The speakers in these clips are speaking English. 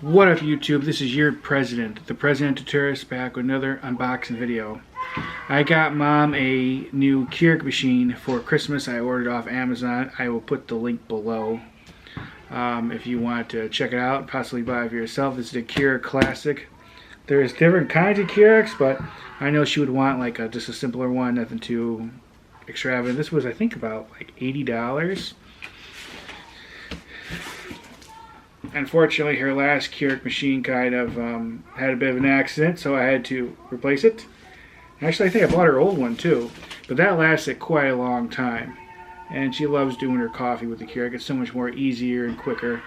What up YouTube, this is your president, the Presidential Tourist, back with another unboxing video. I got mom a new Keurig machine for Christmas. I ordered off Amazon. I will put the link below if you want to check it out, possibly buy it for yourself. This is the Keurig Classic. There's different kinds of Keurigs, but I know she would want like just a simpler one, nothing too extravagant. This was, I think, about like $80. Unfortunately, her last Keurig machine kind of had a bit of an accident, so I had to replace it. Actually, I think I bought her old one too, but that lasted quite a long time. And she loves doing her coffee with the Keurig. It's so much more easier and quicker.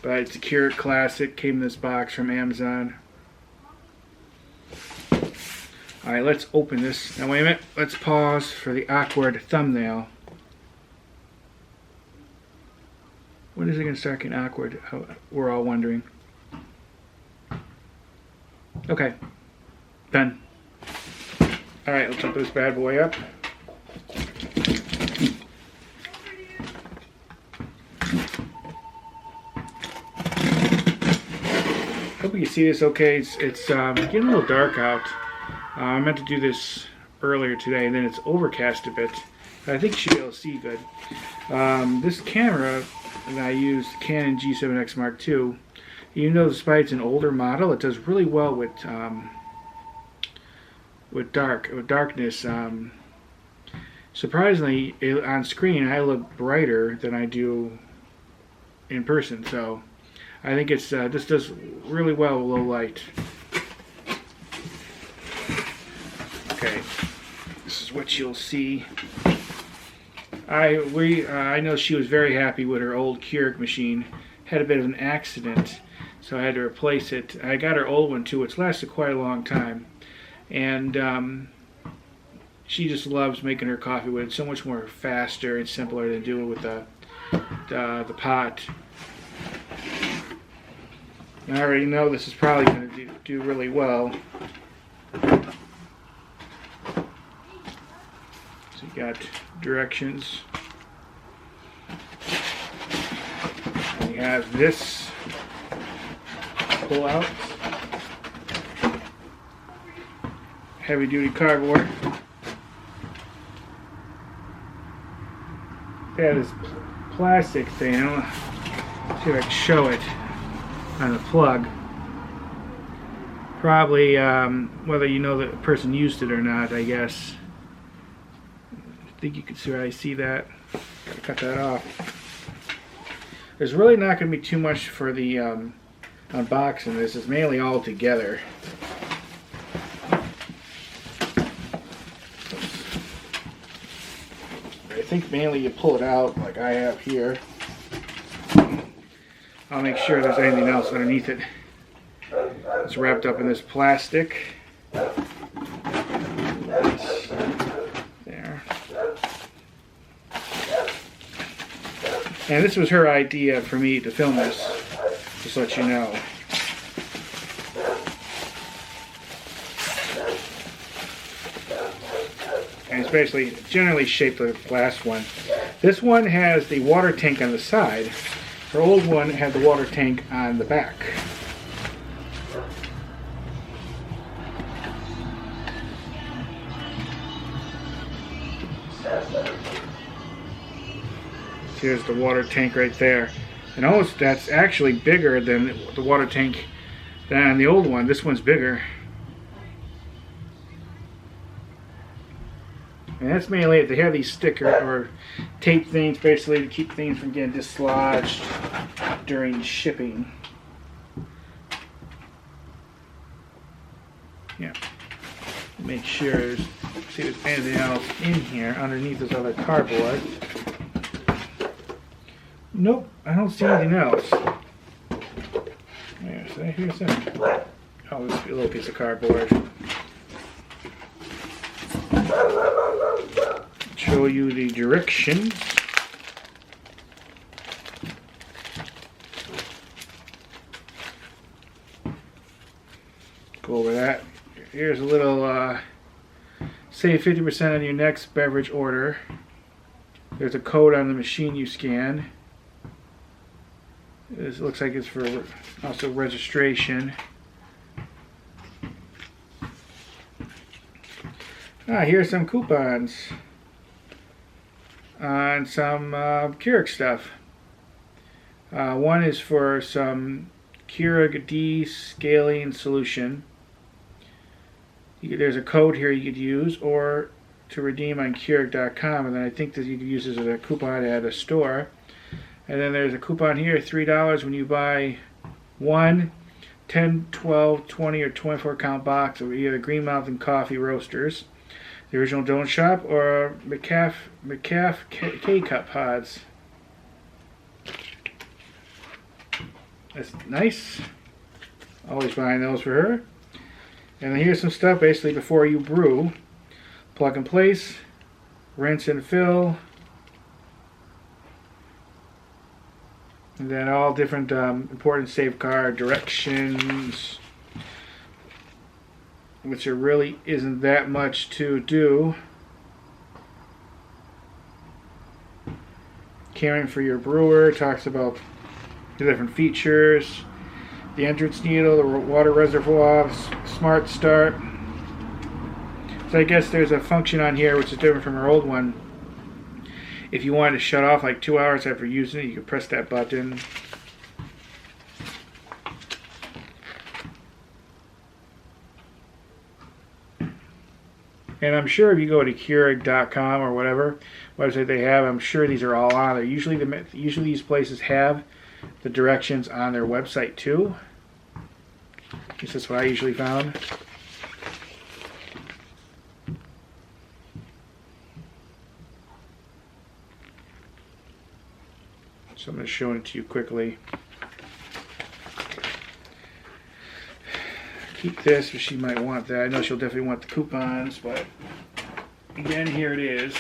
But it's a Keurig Classic. Came in this box from Amazon. Alright, let's open this. Now wait a minute. Let's pause for the awkward thumbnail. When is it going to start getting awkward? We're all wondering. Okay. Done. Alright, let's open this bad boy up. Hope you can see this okay. It's getting a little dark out. I meant to do this earlier today, and then it's overcast a bit. But I think you should be able to see good. This camera that I use, the Canon G7X Mark II, even though despite it's an older model, it does really well with darkness. Surprisingly, on screen I look brighter than I do in person, so I think it's this does really well with low light. Okay, this is what you'll see. I know she was very happy with her old Keurig machine. Had a bit of an accident, so I had to replace it. I got her old one too. It's lasted quite a long time, and she just loves making her coffee with it. It's so much more faster and simpler than doing it with the pot. I already know this is probably going to do really well. So you got directions. And you have this pull out. Heavy duty cardboard. They have this plastic thing. I don't know. See if I can show it on the plug. Probably whether you know the person used it or not, I guess. I think you can see that. Gotta cut that off. There's really not going to be too much for the unboxing. This is mainly all together. I think mainly you pull it out like I have here. I'll make sure there's anything else underneath it. It's wrapped up in this plastic. There. And this was her idea for me to film this, just to let you know. And it's basically generally shaped like the last one. This one has the water tank on the side. Her old one had the water tank on the back. Here's the water tank right there. And almost that's actually bigger than the water tank than the old one. This one's bigger. And that's mainly if they have these sticker or tape things basically to keep things from getting dislodged during shipping. Yeah. Make sure see if there's anything else in here underneath this other cardboard. Nope, I don't see anything else. Here's that. Oh, this little piece of cardboard. Show you the directions. Go over that. Here's a little save 50% on your next beverage order. There's a code on the machine you scan. This looks like it's for also registration. Here's some coupons on some Keurig stuff. One is for some Keurig descaling solution. There's a code here you could use, or to redeem on Keurig.com, and then I think that you could use this as a coupon at a store. And then there's a coupon here, $3 when you buy one 10, 12, 20, or 24 count box of either Green Mountain Coffee Roasters, the original Donut Shop, or McCaff K-Cup pods. That's nice. Always buying those for her. And then here's some stuff basically before you brew. Plug and place, rinse and fill, and then all different important safeguard directions, which there really isn't that much to do. Caring for your brewer, talks about the different features, the entrance needle, the water reservoir, smart start. So I guess there's a function on here which is different from our old one. If you wanted to shut off like 2 hours after using it, you could press that button. And I'm sure if you go to Keurig.com or whatever website they have, I'm sure these are all on there. Usually these places have the directions on their website too. This is what I usually found. So I'm going to show it to you quickly. Keep this, but she might want that. I know she'll definitely want the coupons, but again, here it is.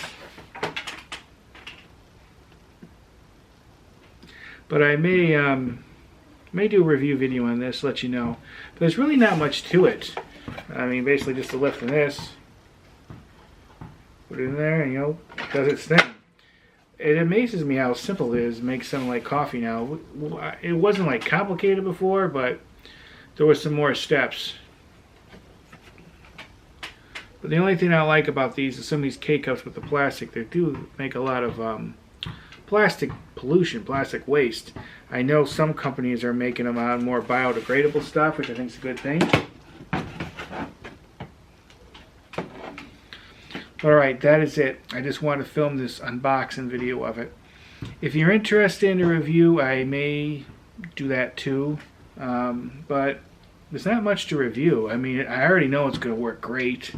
But I may do a review video on this, let you know. But there's really not much to it. I mean, basically just a lift in this. Put it in there, and it does its thing. It amazes me how simple it is to make something like coffee now. It wasn't like complicated before, but there was some more steps. But the only thing I like about these is some of these K-Cups with the plastic, they do make a lot of plastic pollution, plastic waste. I know some companies are making them on more biodegradable stuff, which I think is a good thing. Alright, that is it. I just wanted to film this unboxing video of it. If you're interested in a review, I may do that too. But there's not much to review. I mean, I already know it's going to work great.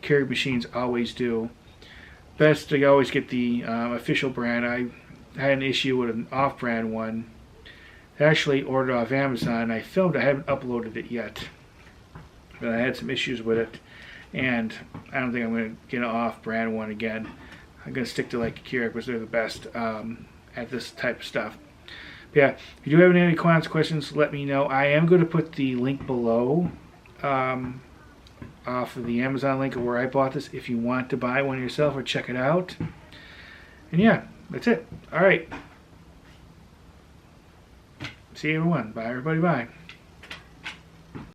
Keurig machines always do. Best to always get the official brand. I had an issue with an off-brand one. I actually ordered off Amazon. I filmed it. I haven't uploaded it yet. But I had some issues with it. And I don't think I'm going to get an off-brand one again. I'm going to stick to like Keurig because they're the best at this type of stuff. But yeah, if you do have any questions, let me know. I am going to put the link below off of the Amazon link of where I bought this if you want to buy one yourself or check it out. And yeah, that's it. Alright. See you everyone. Bye everybody. Bye.